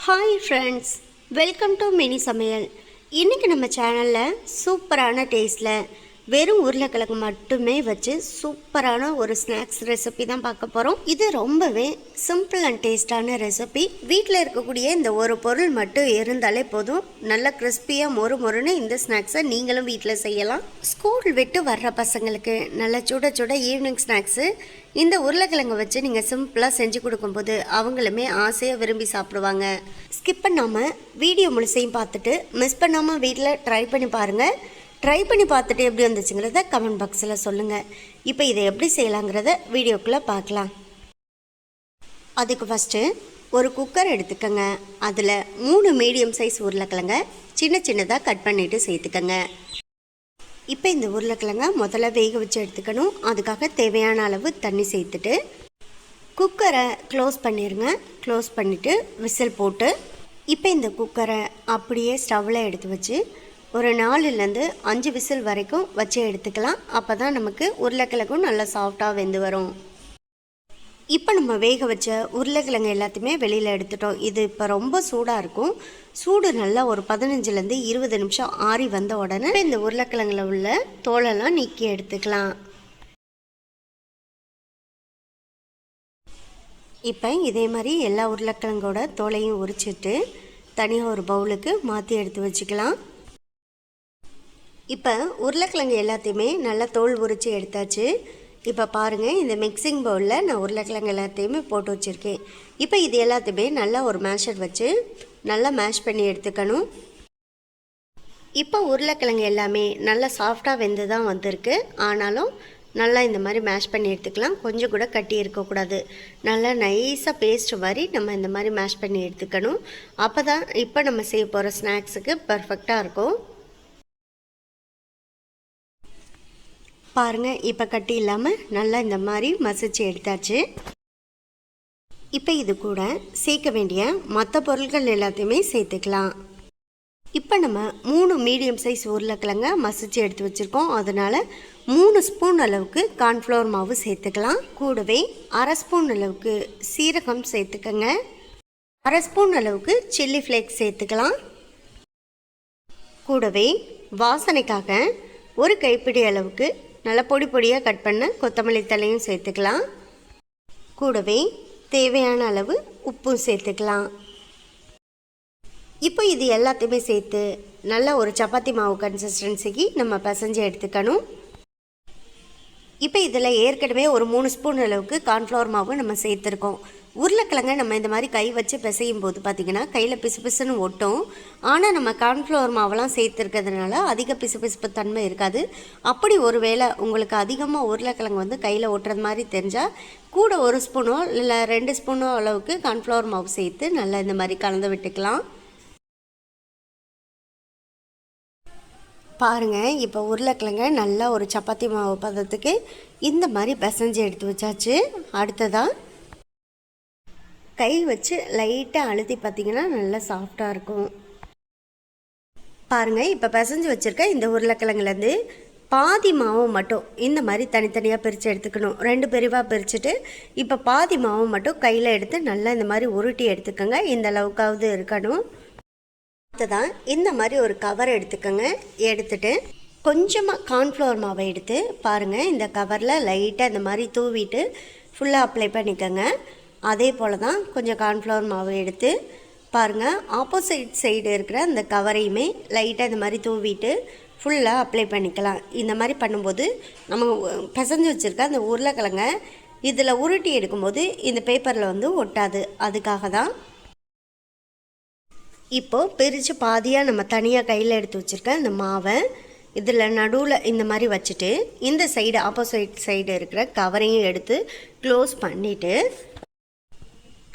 Hi friends, welcome to mini சமையல். இன்றைக்கி நம்ம சேனலில் சூப்பரான டேஸ்ட்டில் வெறும் உருளைக்கிழங்கு மட்டுமே வச்சு சூப்பரான ஒரு ஸ்நாக்ஸ் ரெசிபி தான் பார்க்க போகிறோம். இது ரொம்பவே சிம்பிள் அண்ட் டேஸ்டான ரெசிபி. வீட்டில் இருக்கக்கூடிய இந்த ஒரு பொருள் மட்டும் இருந்தாலே போதும், நல்ல கிறிஸ்பியாக மொறுன்னு இந்த ஸ்நாக்ஸை நீங்களும் வீட்டில் செய்யலாம். ஸ்கூல் விட்டு வர்ற பசங்களுக்கு நல்ல சுட சுட ஈவினிங் ஸ்நாக்ஸு இந்த உருளைக்கிழங்கு வச்சு நீங்கள் சிம்பிளாக செஞ்சு கொடுக்கும்போது அவங்களுமே ஆசையாக விரும்பி சாப்பிடுவாங்க. ஸ்கிப் பண்ணாமல் வீடியோ முழுசையும் பார்த்துட்டு மிஸ் பண்ணாமல் வீட்டில் ட்ரை பண்ணி பாருங்கள். ட்ரை பண்ணி பார்த்துட்டு எப்படி வந்துச்சுங்கிறத கமெண்ட் பாக்ஸில் சொல்லுங்கள். இப்போ இதை எப்படி செய்யலாங்கிறத வீடியோக்குள்ளே பார்க்கலாம். அதுக்கு ஃபஸ்ட்டு ஒரு குக்கர் எடுத்துக்கோங்க. அதில் 3 மீடியம் சைஸ் உருளைக்கிழங்க சின்னதாக கட் பண்ணிவிட்டு சேர்த்துக்கங்க. இப்போ இந்த உருளைக்கிழங்க முதல்ல வேக வச்சு எடுத்துக்கணும். அதுக்காக தேவையான அளவு தண்ணி சேர்த்துட்டு குக்கரை க்ளோஸ் பண்ணிடுங்க. க்ளோஸ் பண்ணிவிட்டு விசில் போட்டு இப்போ இந்த குக்கரை அப்படியே ஸ்டவ்வில் எடுத்து வச்சு ஒரு 4லேருந்து 5 விசில் வரைக்கும் வச்சு எடுத்துக்கலாம். அப்போ தான் நமக்கு உருளைக்கிழங்கும் நல்லா சாஃப்டாக வெந்து வரும். இப்போ நம்ம வேக வச்ச உருளைக்கிழங்கு எல்லாத்தையுமே வெளியில் எடுத்துட்டோம். இது இப்போ ரொம்ப சூடாக இருக்கும். சூடு நல்லா ஒரு 15லேருந்து 20 நிமிஷம் ஆறி வந்த உடனே இந்த உருளைக்கிழங்குல உள்ள தோலெல்லாம் நீக்கி எடுத்துக்கலாம். இப்போ இதே மாதிரி எல்லா உருளைக்கிழங்கோட தோலையும் உரிச்சிட்டு தனியாக ஒரு பவுலுக்கு மாற்றி எடுத்து வச்சுக்கலாம். இப்போ உருளைக்கிழங்கு எல்லாத்தையுமே நல்லா தோல் உரித்து எடுத்தாச்சு. இப்போ பாருங்கள், இந்த மிக்சிங் பவுலில் நான் உருளைக்கிழங்கு எல்லாத்தையுமே போட்டு வச்சுருக்கேன். இப்போ இது எல்லாத்தையுமே நல்லா ஒரு மேஷர் வச்சு நல்லா மேஷ் பண்ணி எடுத்துக்கணும். இப்போ உருளைக்கிழங்கு எல்லாமே நல்லா சாஃப்டாக வெந்து தான் வந்திருக்கு. ஆனாலும் நல்லா இந்த மாதிரி மேஷ் பண்ணி எடுத்துக்கலாம். கொஞ்சம் கூட கட்டி இருக்கக்கூடாது. நல்லா நைஸாக பேஸ்ட் மாதிரி நம்ம இந்த மாதிரி மேஷ் பண்ணி எடுத்துக்கணும். அப்போ தான் இப்போ நம்ம செய்ய போகிற ஸ்நாக்ஸுக்கு பர்ஃபெக்டாக இருக்கும். பாருங்கள், இப்போ கட்டி இல்லாமல் நல்லா இந்த மாதிரி மசிச்சு எடுத்தாச்சு. இப்போ இது கூட சேர்க்க வேண்டிய மற்ற பொருட்கள் எல்லாத்தையுமே சேர்த்துக்கலாம். இப்போ நம்ம 3 மீடியம் சைஸ் உருளைக்கிழங்க மசிச்சு எடுத்து வச்சுருக்கோம். அதனால் 3 ஸ்பூன் அளவுக்கு கார்ன்ஃப்ளவர் மாவு சேர்த்துக்கலாம். கூடவே 1/2 ஸ்பூன் அளவுக்கு சீரகம் சேர்த்துக்கங்க. 1/2 ஸ்பூன் அளவுக்கு சில்லி ஃப்ளேக்ஸ் சேர்த்துக்கலாம். கூடவே வாசனைக்காக ஒரு கைப்பிடி அளவுக்கு நல்லா பொடியாக கட் பண்ண கொத்தமல்லி தலையும் சேர்த்துக்கலாம். கூடவே தேவையான அளவு உப்பும் சேர்த்துக்கலாம். இப்போ இது எல்லாத்தையுமே சேர்த்து நல்லா ஒரு சப்பாத்தி மாவு கன்சிஸ்டன்சிக்கு நம்ம பிசைஞ்சு எடுத்துக்கணும். இப்போ இதில் ஏற்கனவே ஒரு 3 ஸ்பூன் அளவுக்கு கார்ன்ஃப்ளவர் மாவு நம்ம சேர்த்துருக்கோம். உருளைக்கிழங்க நம்ம இந்த மாதிரி கை வச்சு பிசையும் போது பார்த்திங்கன்னா கையில் பிசுன்னு ஒட்டும். ஆனால் நம்ம கார்ன்ஃப்ளவர் மாவெல்லாம் சேர்த்துருக்கிறதுனால அதிக பிசுப்பு தன்மை இருக்காது. அப்படி ஒரு வேளை உங்களுக்கு அதிகமாக உருளைக்கிழங்கு வந்து கையில் ஒட்டுறது மாதிரி தெரிஞ்சால் கூட 1 ஸ்பூனோ இல்லை 2 ஸ்பூனோ அளவுக்கு கார்ன்ஃப்ளவர் மாவு சேர்த்து நல்லா இந்த மாதிரி கலந்து விட்டுக்கலாம். பாருங்கள், இப்போ உருளைக்கிழங்க நல்லா ஒரு சப்பாத்தி மாவு பதத்துக்கு இந்த மாதிரி பிசைஞ்சு எடுத்து வச்சாச்சு. அடுத்ததாக கை வச்சு லைட்டாக அழுத்தி பார்த்திங்கன்னா நல்லா சாஃப்டாக இருக்கும். பாருங்கள், இப்போ பிசைஞ்சு வச்சுருக்க இந்த உருளைக்கிழங்குலேருந்து பாதி மாவு மட்டும் இந்த மாதிரி தனித்தனியாக பிரித்து எடுத்துக்கணும். 2 பிரிவாக பிரிச்சுட்டு இப்போ பாதி மாவு மட்டும் கையில் எடுத்து நல்லா இந்த மாதிரி உருட்டி எடுத்துக்கோங்க. இந்த அளவுக்காவது இருக்கணும். அடுத்ததான் இந்த மாதிரி ஒரு கவர் எடுத்துக்கோங்க. எடுத்துட்டு கொஞ்சமாக கார்ன்ஃப்ளவர் மாவை எடுத்து பாருங்கள், இந்த கவரில் லைட்டாக இந்த மாதிரி தூவிட்டு ஃபுல்லாக அப்ளை பண்ணிக்கோங்க. அதே போல் தான் கொஞ்சம் கார்ன்ஃப்ளவர் மாவு எடுத்து பாருங்கள், ஆப்போசிட் சைடு இருக்கிற அந்த கவரையுமே லைட்டாக இந்த மாதிரி தூவிட்டு ஃபுல்லாக அப்ளை பண்ணிக்கலாம். இந்த மாதிரி பண்ணும்போது நம்ம பிசைஞ்சு வச்சுருக்க அந்த உருளைக்கிழங்க இதில் உருட்டி எடுக்கும்போது இந்த பேப்பரில் வந்து ஒட்டாது. அதுக்காக தான். இப்போது பிரித்து பாதியாக நம்ம தனியாக கையில் எடுத்து வச்சுருக்க இந்த மாவை இதில் நடுவில் இந்த மாதிரி வச்சுட்டு இந்த சைடு ஆப்போசிட் சைடு இருக்கிற கவரையும் எடுத்து க்ளோஸ் பண்ணிவிட்டு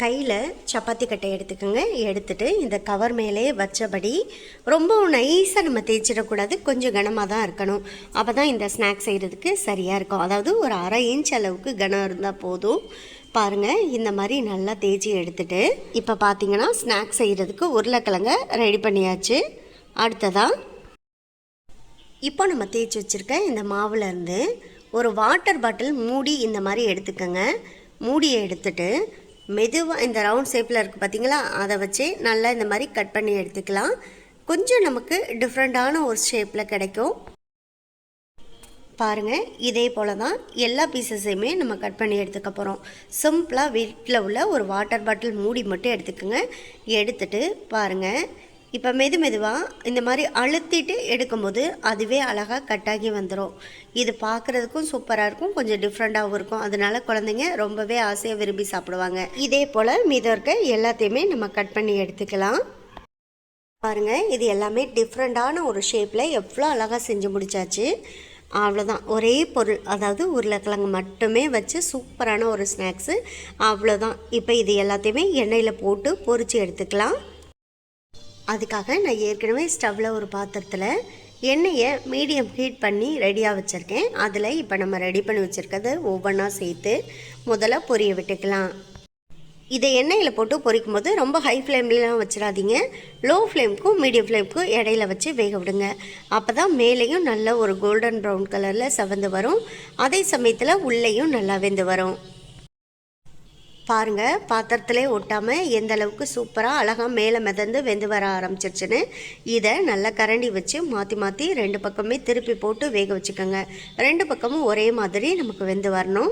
கையில் சப்பாத்தி கட்டை எடுத்துக்கோங்க. எடுத்துகிட்டு இந்த கவர் மேலே வச்சபடி ரொம்பவும் நைஸாக நம்ம தேய்ச்சிடக்கூடாது. கொஞ்சம் கனமாக தான் இருக்கணும். அப்போ தான் இந்த ஸ்நாக்ஸ் செய்கிறதுக்கு சரியாக இருக்கும். அதாவது ஒரு 1/2 இன்ச் அளவுக்கு கனம் இருந்தால் போதும். பாருங்கள், இந்த மாதிரி நல்லா தேய்ச்சி எடுத்துகிட்டு இப்போ பார்த்திங்கன்னா ஸ்நாக்ஸ் செய்கிறதுக்கு உருளைக்கிழங்க ரெடி பண்ணியாச்சு. அடுத்ததாக இப்போ நம்ம தேய்ச்சி வச்சுருக்க இந்த மாவுலேருந்து ஒரு வாட்டர் பாட்டில் மூடி இந்த மாதிரி எடுத்துக்கோங்க. மூடியை எடுத்துட்டு மெதுவாக இந்த ரவுண்ட் ஷேப்பில் இருக்குது பார்த்திங்களா, அதை வச்சு நல்லா இந்த மாதிரி கட் பண்ணி எடுத்துக்கலாம். கொஞ்சம் நமக்கு டிஃப்ரெண்ட்டான ஒரு ஷேப்பில் கிடைக்கும். பாருங்கள், இதே போல் தான் எல்லா பீசஸையுமே நம்ம கட் பண்ணி எடுத்துக்க போகிறோம். சிம்பிளாக வீட்டில் உள்ள ஒரு வாட்டர் பாட்டில் மூடி மட்டும் எடுத்துக்கோங்க. எடுத்துகிட்டு பாருங்கள், இப்போ மெதுவாக இந்த மாதிரி அழுத்திட்டு எடுக்கும்போது அதுவே அழகாக கட்டாகி வந்துடும். இது பார்க்குறதுக்கும் சூப்பராக இருக்கும், கொஞ்சம் டிஃப்ரெண்ட்டாகவும் இருக்கும். அதனால குழந்தைங்க ரொம்பவே ஆசையாக விரும்பி சாப்பிடுவாங்க. இதே போல் மீதம் இருக்க எல்லாத்தையுமே நம்ம கட் பண்ணி எடுத்துக்கலாம். பாருங்கள், இது எல்லாமே டிஃப்ரெண்ட்டான ஒரு ஷேப்பில் எவ்வளோ அழகாக செஞ்சு முடிச்சாச்சு. அவ்வளோதான், ஒரே பொருள், அதாவது உருளைக்கிழங்கு மட்டுமே வச்சு சூப்பரான ஒரு ஸ்நாக்ஸு. அவ்வளோதான். இப்போ இது எல்லாத்தையுமே எண்ணெயில் போட்டு பொரித்து எடுத்துக்கலாம். அதுக்காக நான் ஏற்கனவே ஸ்டவ்வில் ஒரு பாத்திரத்தில் எண்ணெயை மீடியம் ஹீட் பண்ணி ரெடியாக வச்சுருக்கேன். அதில் இப்போ நம்ம ரெடி பண்ணி வச்சுருக்கிறத ஒவ்வொன்றா சேர்த்து முதல்ல பொரிய விட்டுக்கலாம். இதை எண்ணெயில் போட்டு பொரிக்கும் போது ரொம்ப ஹை ஃப்ளேம்லாம் வச்சிடாதீங்க. லோ ஃப்ளேமுக்கும் மீடியம் ஃப்ளேமுக்கும் இடையில வச்சு வேக விடுங்க. அப்போ தான் மேலேயும் நல்ல ஒரு கோல்டன் ப்ரௌன் கலரில் செவந்து வரும், அதே சமயத்தில் உள்ளேயும் நல்லா வெந்து வரும். பாருங்கள், பாத்திரத்திலே ஒட்டாமல் எந்த அளவுக்கு சூப்பராக அழகாக மேலே மிதந்து வெந்து வர ஆரம்பிச்சிருச்சுன்னு. இதை நல்லா கரண்டி வச்சு மாற்றி ரெண்டு பக்கமே திருப்பி போட்டு வேக வச்சுக்கோங்க. ரெண்டு பக்கமும் ஒரே மாதிரி நமக்கு வெந்து வரணும்.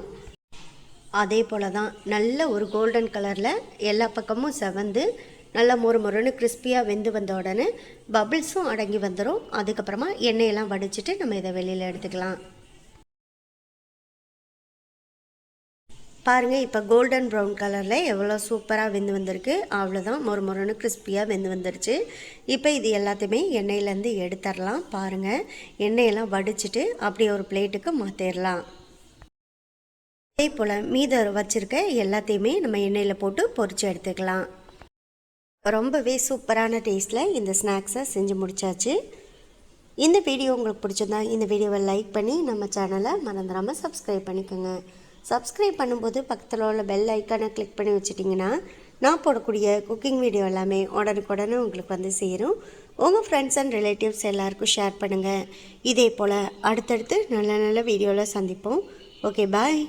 அதே போல் தான் நல்ல ஒரு கோல்டன் கலரில் எல்லா பக்கமும் செவந்து நல்லா மொறுன்னு கிறிஸ்பியாக வெந்து வந்த உடனே பபிள்ஸும் அடங்கி வந்துடும். அதுக்கப்புறமா எண்ணெயெல்லாம் வடிச்சிட்டு நம்ம இதை வெளியில் எடுத்துக்கலாம். பாருங்கள், இப்போ கோல்டன் ப்ரௌன் கலரில் எவ்வளோ சூப்பராக வெந்து வந்திருக்கு. அவ்வளோதான், மொறுன்னு கிறிஸ்பியாக வெந்து வந்துருச்சு. இப்போ இது எல்லாத்தையுமே எண்ணெயிலேருந்து எடுத்துடலாம். பாருங்கள், எண்ணெயெல்லாம் வடிச்சிட்டு அப்படியே ஒரு பிளேட்டுக்கு மாற்றிடலாம். அதே போல் மீதம் வச்சுருக்க எல்லாத்தையுமே நம்ம எண்ணெயில் போட்டு பொரித்து எடுத்துக்கலாம். ரொம்பவே சூப்பரான டேஸ்ட்டில் இந்த ஸ்நாக்ஸை செஞ்சு முடித்தாச்சு. இந்த வீடியோ உங்களுக்கு பிடிச்சிருந்தா இந்த வீடியோவை லைக் பண்ணி நம்ம சேனலை மறந்துடாமல் சப்ஸ்கிரைப் பண்ணிக்கோங்க. சப்ஸ்கிரைப் பண்ணும்போது பக்கத்தில் உள்ள பெல் ஐக்கானை கிளிக் பண்ணி வச்சிட்டிங்கன்னா நான் போடக்கூடிய குக்கிங் வீடியோ எல்லாமே உடனுக்குடனே உங்களுக்கு வந்து சேரும். உங்கள் ஃப்ரெண்ட்ஸ் அண்ட் ரிலேட்டிவ்ஸ் எல்லாருக்கும் ஷேர் பண்ணுங்கள். இதே போல் அடுத்தடுத்து நல்ல வீடியோவில் சந்திப்போம். ஓகே, பாய்.